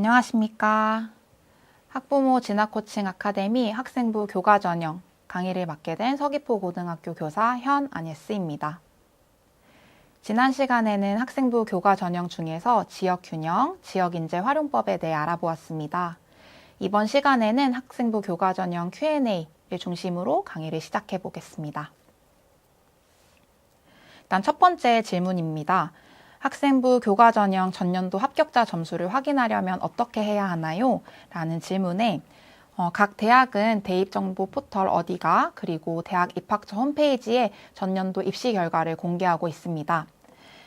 안녕하십니까. 학부모 진학 코칭 아카데미 학생부 교과 전형 강의를 맡게 된 서귀포 고등학교 교사 현안예스입니다. 지난 시간에는 학생부 교과 전형 중에서 지역균형, 지역인재 활용법에 대해 알아보았습니다. 이번 시간에는 학생부 교과 전형 Q&A를 중심으로 강의를 시작해 보겠습니다. 일단 첫 번째 질문입니다. 학생부 교과 전형 전년도 합격자 점수를 확인하려면 어떻게 해야 하나요? 라는 질문에 각 대학은 대입정보 포털 어디가 그리고 대학 입학처 홈페이지에 전년도 입시 결과를 공개하고 있습니다.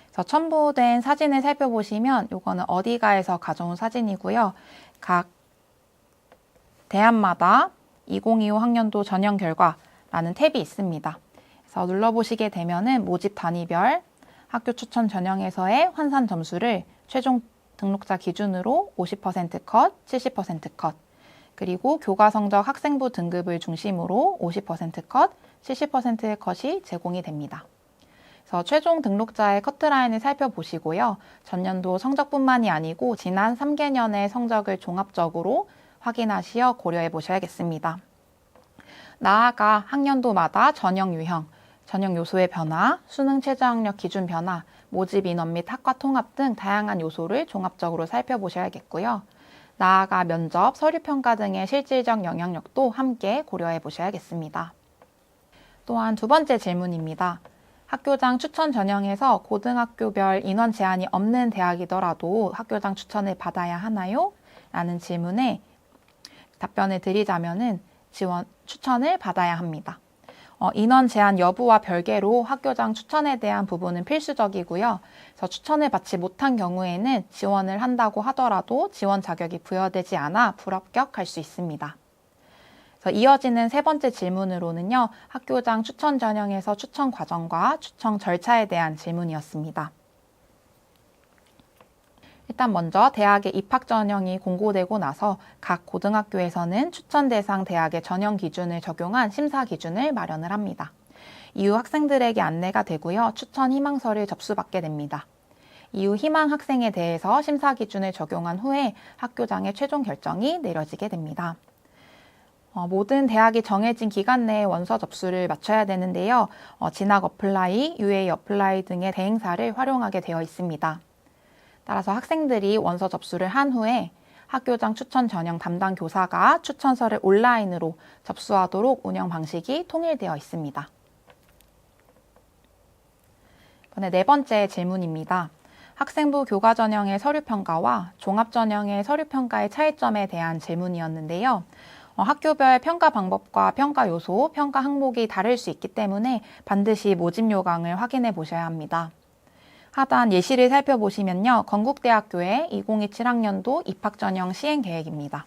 그래서 첨부된 사진을 살펴보시면 이거는 어디가에서 가져온 사진이고요. 각 대학마다 2025 학년도 전형 결과라는 탭이 있습니다. 그래서 눌러보시게 되면은 모집 단위별 학교 추천 전형에서의 환산 점수를 최종 등록자 기준으로 50% 컷, 70% 컷, 그리고 교과 성적 학생부 등급을 중심으로 50% 컷, 70%의 컷이 제공이 됩니다. 그래서 최종 등록자의 커트라인을 살펴보시고요. 전년도 성적뿐만이 아니고 지난 3개년의 성적을 종합적으로 확인하시어 고려해 보셔야겠습니다. 나아가 학년도마다 전형 유형, 전형 요소의 변화, 수능 최저학력 기준 변화, 모집 인원 및 학과 통합 등 다양한 요소를 종합적으로 살펴보셔야겠고요. 나아가 면접, 서류평가 등의 실질적 영향력도 함께 고려해 보셔야겠습니다. 또한 두 번째 질문입니다. 학교장 추천 전형에서 고등학교별 인원 제한이 없는 대학이더라도 학교장 추천을 받아야 하나요? 라는 질문에 답변을 드리자면은 추천을 받아야 합니다. 인원 제한 여부와 별개로 학교장 추천에 대한 부분은 필수적이고요. 그래서 추천을 받지 못한 경우에는 지원을 한다고 하더라도 지원 자격이 부여되지 않아 불합격할 수 있습니다. 그래서 이어지는 세 번째 질문으로는요. 학교장 추천 전형에서 추천 과정과 추천 절차에 대한 질문이었습니다. 일단 먼저 대학의 입학 전형이 공고되고 나서 각 고등학교에서는 추천 대상 대학의 전형 기준을 적용한 심사 기준을 마련을 합니다. 이후 학생들에게 안내가 되고요. 추천 희망서를 접수받게 됩니다. 이후 희망 학생에 대해서 심사 기준을 적용한 후에 학교장의 최종 결정이 내려지게 됩니다. 모든 대학이 정해진 기간 내에 원서 접수를 마쳐야 되는데요. 진학 어플라이, UA 어플라이 등의 대행사를 활용하게 되어 있습니다. 따라서 학생들이 원서 접수를 한 후에 학교장 추천 전형 담당 교사가 추천서를 온라인으로 접수하도록 운영 방식이 통일되어 있습니다. 이번에 네 번째 질문입니다. 학생부 교과 전형의 서류평가와 종합 전형의 서류평가의 차이점에 대한 질문이었는데요. 학교별 평가 방법과 평가 요소, 평가 항목이 다를 수 있기 때문에 반드시 모집 요강을 확인해 보셔야 합니다. 하단 예시를 살펴보시면요. 건국대학교의 2027 학년도 입학전형 시행계획입니다.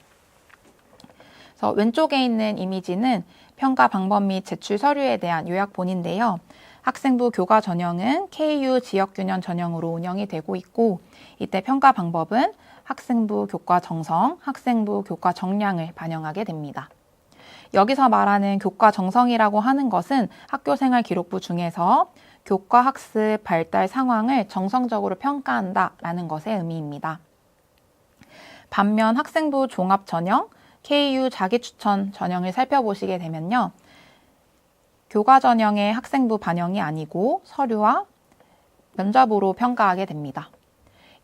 그래서 왼쪽에 있는 이미지는 평가 방법 및 제출 서류에 대한 요약본인데요. 학생부 교과 전형은 KU 지역균형 전형으로 운영이 되고 있고 이때 평가 방법은 학생부 교과 정성, 학생부 교과 정량을 반영하게 됩니다. 여기서 말하는 교과 정성이라고 하는 것은 학교생활 기록부 중에서 교과 학습 발달 상황을 정성적으로 평가한다라는 것의 의미입니다. 반면 학생부 종합 전형, KU 자기추천 전형을 살펴보시게 되면요. 교과 전형의 학생부 반영이 아니고 서류와 면접으로 평가하게 됩니다.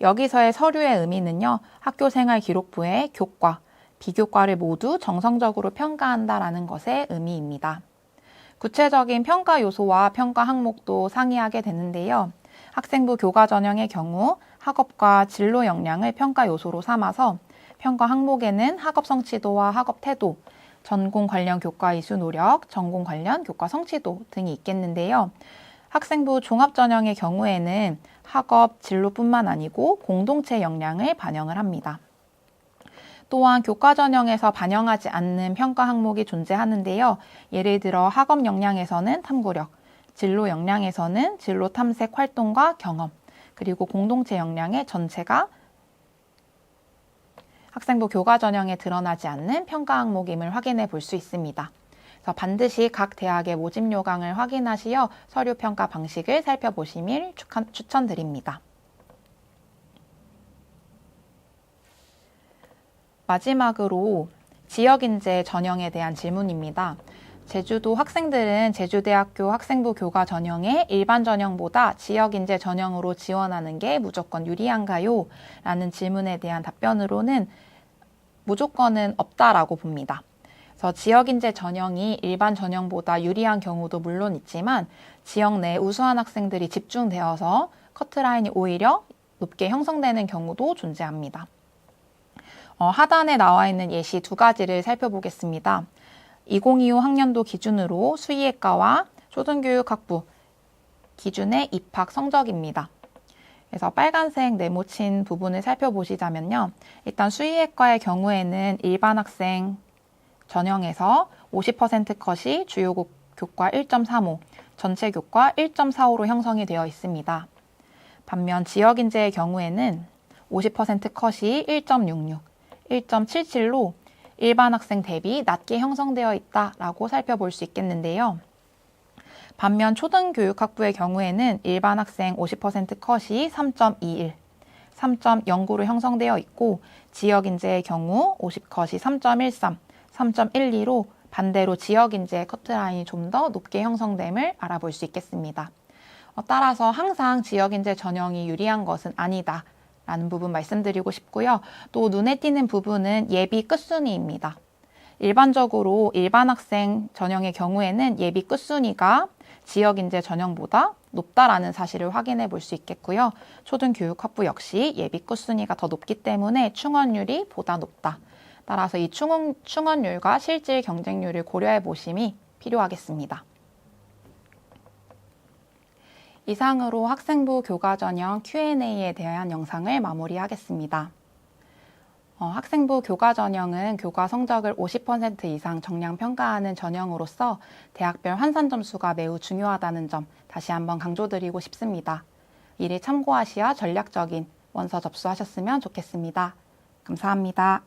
여기서의 서류의 의미는요. 학교생활 기록부의 교과, 비교과를 모두 정성적으로 평가한다라는 것의 의미입니다. 구체적인 평가 요소와 평가 항목도 상이하게 되는데요. 학생부 교과 전형의 경우 학업과 진로 역량을 평가 요소로 삼아서 평가 항목에는 학업 성취도와 학업 태도, 전공 관련 교과 이수 노력, 전공 관련 교과 성취도 등이 있겠는데요. 학생부 종합 전형의 경우에는 학업 진로뿐만 아니고 공동체 역량을 반영을 합니다. 또한 교과 전형에서 반영하지 않는 평가 항목이 존재하는데요. 예를 들어 학업 역량에서는 탐구력, 진로 역량에서는 진로 탐색 활동과 경험, 그리고 공동체 역량의 전체가 학생부 교과 전형에 드러나지 않는 평가 항목임을 확인해 볼 수 있습니다. 그래서 반드시 각 대학의 모집 요강을 확인하시어 서류 평가 방식을 살펴보시길 추천드립니다. 마지막으로 지역인재 전형에 대한 질문입니다. 제주도 학생들은 제주대학교 학생부 교과 전형의 일반 전형보다 지역인재 전형으로 지원하는 게 무조건 유리한가요? 라는 질문에 대한 답변으로는 무조건은 없다라고 봅니다. 그래서 지역인재 전형이 일반 전형보다 유리한 경우도 물론 있지만 지역 내 우수한 학생들이 집중되어서 커트라인이 오히려 높게 형성되는 경우도 존재합니다. 하단에 나와 있는 예시 두 가지를 살펴보겠습니다. 2025 학년도 기준으로 수의예과와 초등교육학부 기준의 입학 성적입니다. 그래서 빨간색 네모친 부분을 살펴보시자면요. 일단 수의예과의 경우에는 일반 학생 전형에서 50% 컷이 주요 교과 1.35, 전체 교과 1.45로 형성이 되어 있습니다. 반면 지역인재의 경우에는 50% 컷이 1.66, 1.77로 일반 학생 대비 낮게 형성되어 있다라고 살펴볼 수 있겠는데요. 반면 초등교육학부의 경우에는 일반 학생 50% 컷이 3.21, 3.09로 형성되어 있고 지역인재의 경우 50컷이 3.13, 3.12로 반대로 지역인재의 커트라인이 좀 더 높게 형성됨을 알아볼 수 있겠습니다. 따라서 항상 지역인재 전형이 유리한 것은 아니다 라는 부분 말씀드리고 싶고요. 또 눈에 띄는 부분은 예비 끝순위입니다. 일반적으로 일반 학생 전형의 경우에는 예비 끝순위가 지역인재 전형보다 높다라는 사실을 확인해 볼 수 있겠고요. 초등교육학부 역시 예비 끝순위가 더 높기 때문에 충원율이 보다 높다. 따라서 이 충원율과 실질 경쟁률을 고려해 보심이 필요하겠습니다. 이상으로 학생부 교과 전형 Q&A에 대한 영상을 마무리하겠습니다. 학생부 교과 전형은 교과 성적을 50% 이상 정량 평가하는 전형으로서 대학별 환산 점수가 매우 중요하다는 점 다시 한번 강조드리고 싶습니다. 이를 참고하시어 전략적인 원서 접수하셨으면 좋겠습니다. 감사합니다.